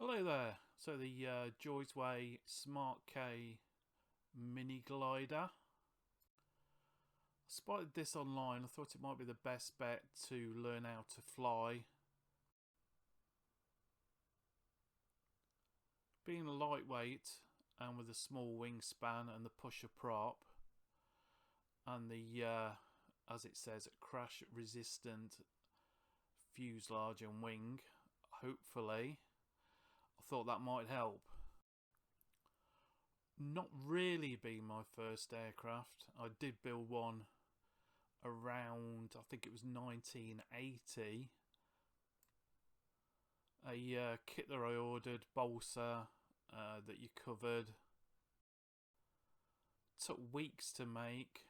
Hello there. So the Joysway Smart-K Mini Glider. I spotted this online. I thought it might be the best bet to learn how to fly. Being lightweight and with a small wingspan and the pusher prop and the, as it says, crash resistant fuselage and wing, hopefully, I thought that might help. Not really been my first aircraft. I did build one around, I think it was 1980. A kit that I ordered, balsa, that you covered. Took weeks to make.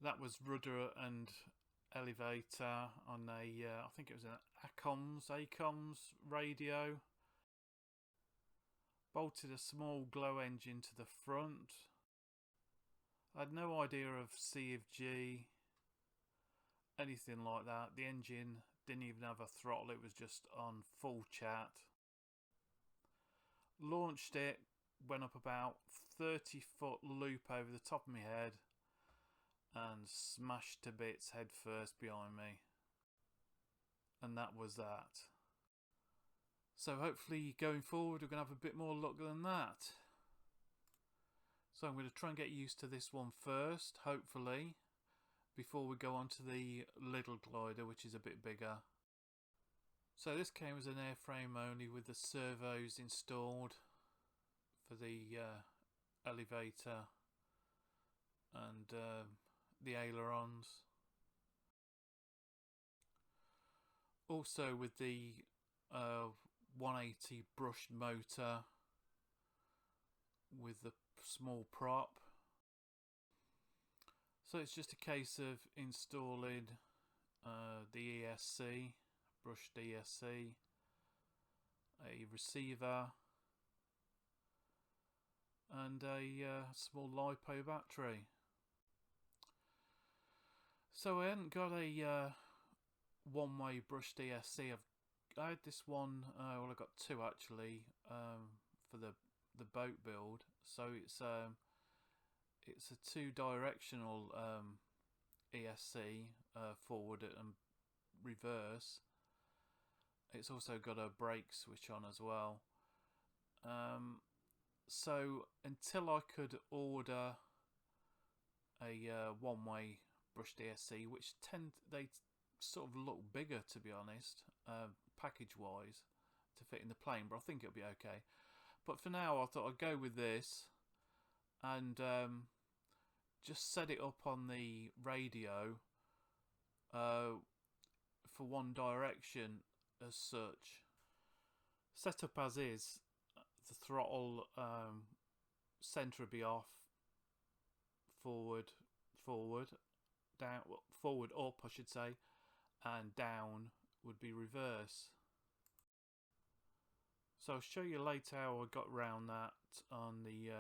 That was rudder and elevator on a, I think it was an ACOMS radio. Bolted a small glow engine to the front. I had no idea of CFG, anything like that. The engine didn't even have a throttle, it was just on full chat. Launched it, went up about 30-foot loop over the top of my head and smashed to bits head first behind me. And that was that. So hopefully going forward we're going to have a bit more luck than that. So I'm going to try and get used to this one first, hopefully, before we go on to the little glider, which is a bit bigger. So this came as an airframe only with the servos installed for the elevator and the ailerons. Also with the 180 brushed motor with the small prop. So it's just a case of installing the ESC, brushed ESC, a receiver and a small LiPo battery. So I hadn't got a one-way brushed ESC. I had this one, well I got two actually, for the boat build. So it's a two-directional ESC, forward and reverse. It's also got a brake switch on as well. So until I could order a one-way brushed ESC, which they sort of look bigger, to be honest, package-wise, to fit in the plane, but I think it'll be okay. But for now, I thought I'd go with this and just set it up on the radio for one direction as such. Set up as is, the throttle centre would be off, forward, down, forward up I should say, and down would be reverse. So I'll show you later how I got around that on the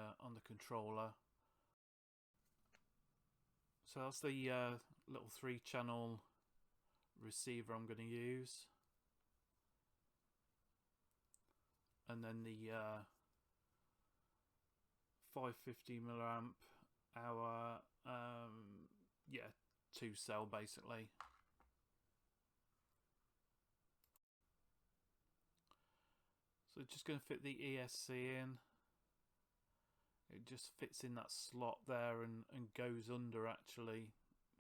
controller. So that's the little 3-channel receiver I'm going to use, and then the 550 milliamp hour, yeah, 2-cell basically. So just going to fit the ESC in. It just fits in that slot there and goes under actually.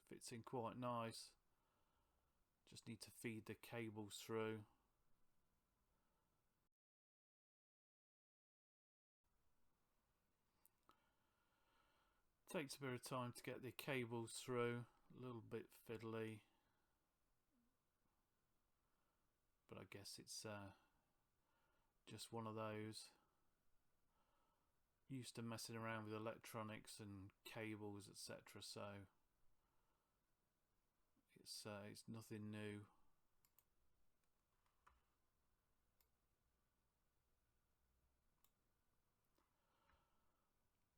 Fits in quite nice. Just need to feed the cables through. Takes a bit of time to get the cables through. A little bit fiddly. But I guess it's just one of those. Used to messing around with electronics and cables, etc. So it's nothing new.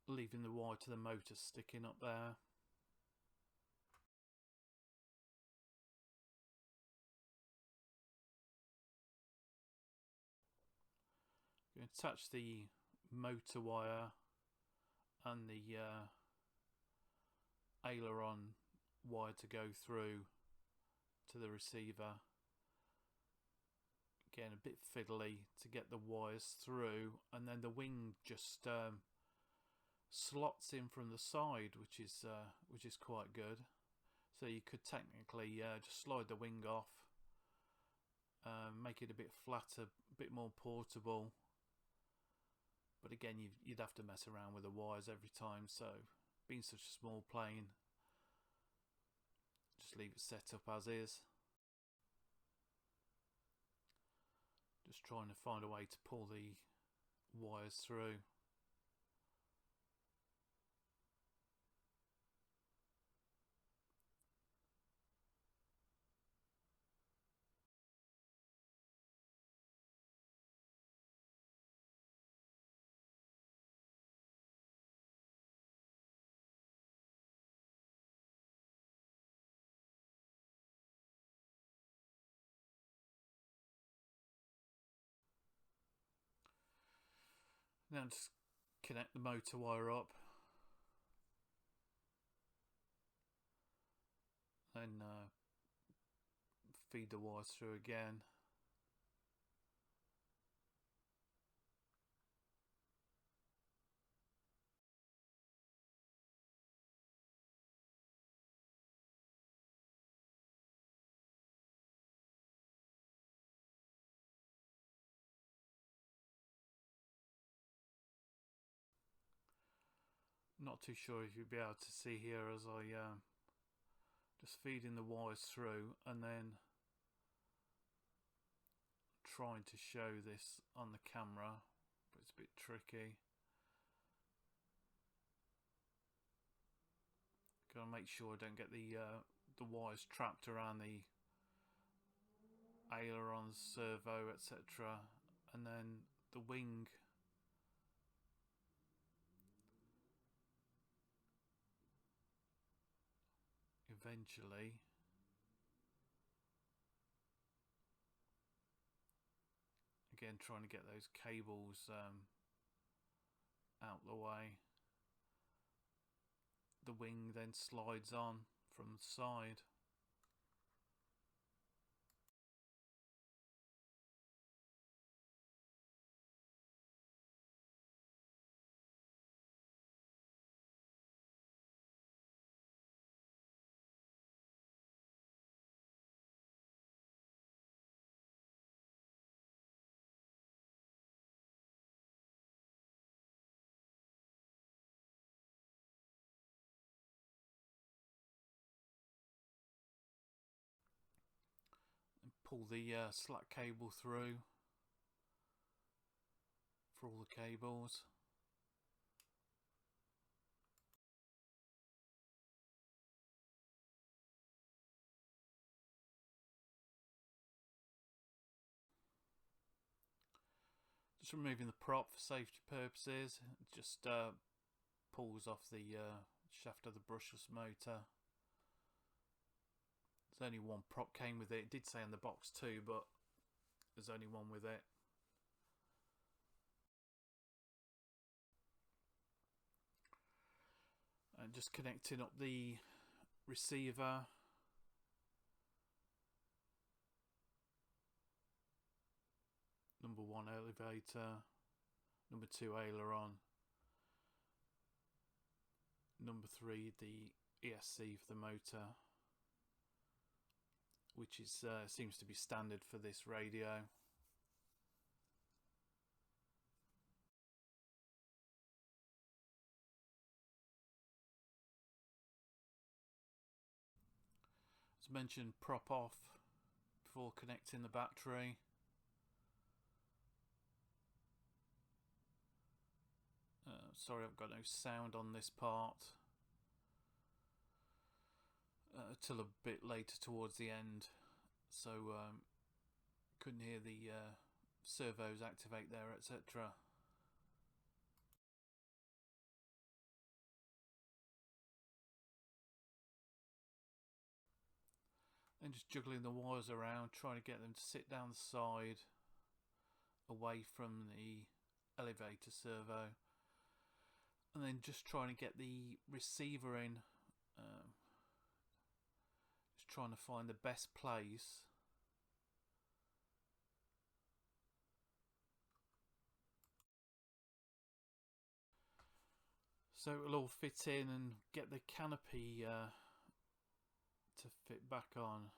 Leaving the wire to the motor sticking up there. Attach the motor wire and the aileron wire to go through to the receiver. Again, a bit fiddly to get the wires through, and then the wing just slots in from the side, which is quite good. So you could technically just slide the wing off, make it a bit flatter, a bit more portable. But again, you'd have to mess around with the wires every time. So, being such a small plane, just leave it set up as is. Just trying to find a way to pull the wires through. Now just connect the motor wire up, then feed the wires through again. Not too sure if you'll be able to see here as I just feeding the wires through and then trying to show this on the camera, but it's a bit tricky. Gotta make sure I don't get the wires trapped around the aileron, servo, etc. And then the wing eventually again trying to get those cables out the way. The wing then slides on from the side. Pull the slack cable through for all the cables. Just removing the prop for safety purposes. It just pulls off the shaft of the brushless motor. There's only one prop came with it. It did say on the box too, but there's only one with it. And just connecting up the receiver. Number 1 elevator. Number 2 aileron. Number 3 the ESC for the motor, which is seems to be standard for this radio. As mentioned, prop off before connecting the battery. Sorry, I've got no sound on this part till a bit later towards the end, so couldn't hear the servos activate there, etc. And just juggling the wires around, trying to get them to sit down the side away from the elevator servo, and then just trying to get the receiver in, just trying to find the best place. So it'll all fit in and get the canopy to fit back on.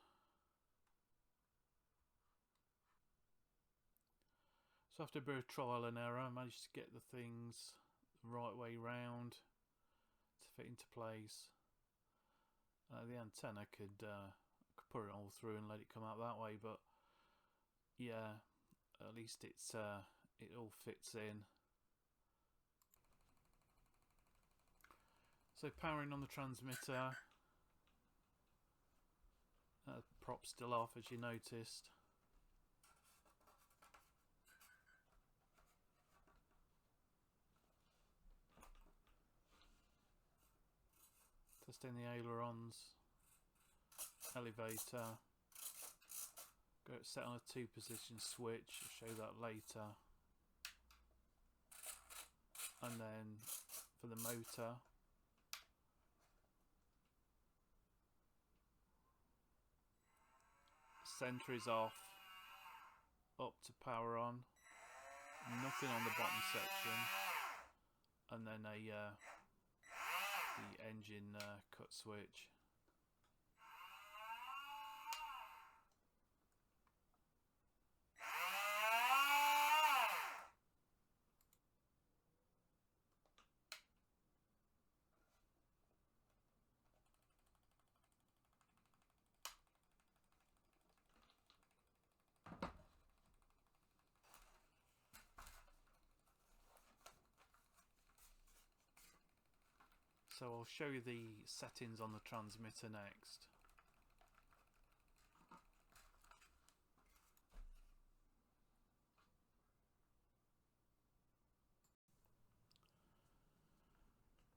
So after a bit of trial and error, I managed to get the things the right way round to fit into place. The antenna could put it all through and let it come out that way, but yeah, at least it all fits in. So powering on the transmitter, prop still off as you noticed. Testing the ailerons, elevator, go set on a 2-position switch, I'll show that later. And then for the motor, centre is off, up to power on, nothing on the bottom section, and then the engine cut switch. So I'll show you the settings on the transmitter next.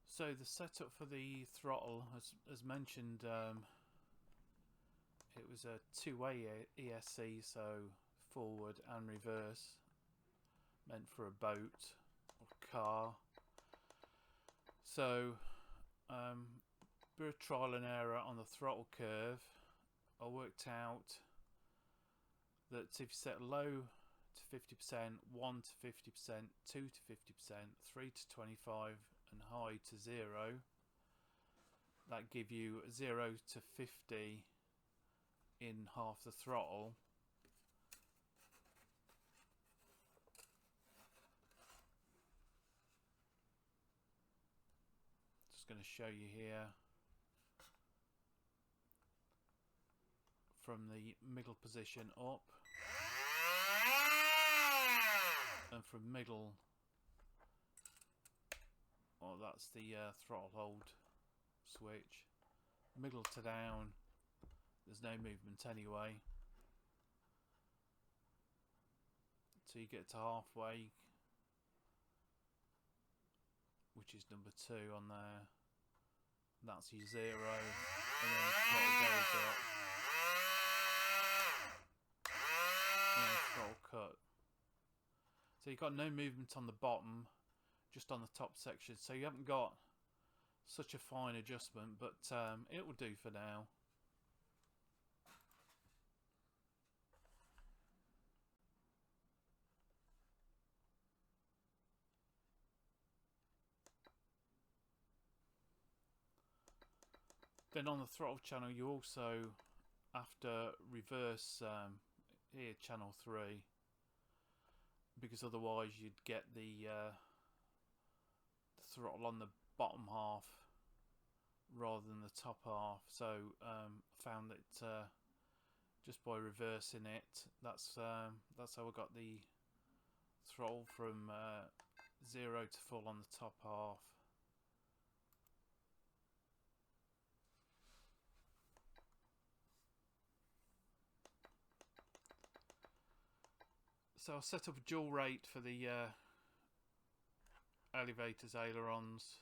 So the setup for the throttle, as mentioned, it was a two-way ESC, so forward and reverse, meant for a boat or car. So bit of trial and error on the throttle curve. I worked out that if you set low to 50%, 1 to 50%, 2 to 50%, 3 to 25 and high to 0, that give you 0 to 50 in half the throttle. Just going to show you here from the middle position up, and from middle, well, that's the throttle hold switch, middle to down, there's no movement anyway, so you get to halfway, which is number 2 on there, that's your 0, and then the throttle goes up, and then throttle cut. So you've got no movement on the bottom, just on the top section, so you haven't got such a fine adjustment, but it will do for now. Then on the throttle channel, you also, after reverse here channel 3, because otherwise you'd get the throttle on the bottom half rather than the top half. So found that just by reversing it, that's how I got the throttle from 0 to full on the top half. So I'll set up a dual rate for the elevators, ailerons,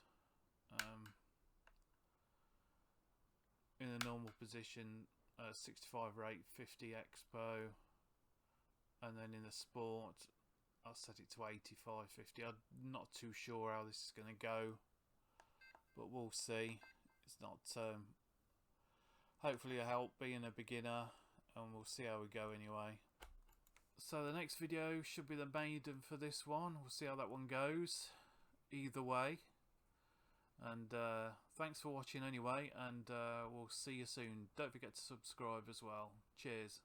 in a normal position, 65 rate, 50 expo, and then in the sport I'll set it to 85-50. I'm not too sure how this is going to go, but we'll see. It's not hopefully a help being a beginner, and we'll see how we go anyway. So the next video should be the maiden for this one. We'll see how that one goes either way. And thanks for watching anyway, and we'll see you soon. Don't forget to subscribe as well. Cheers.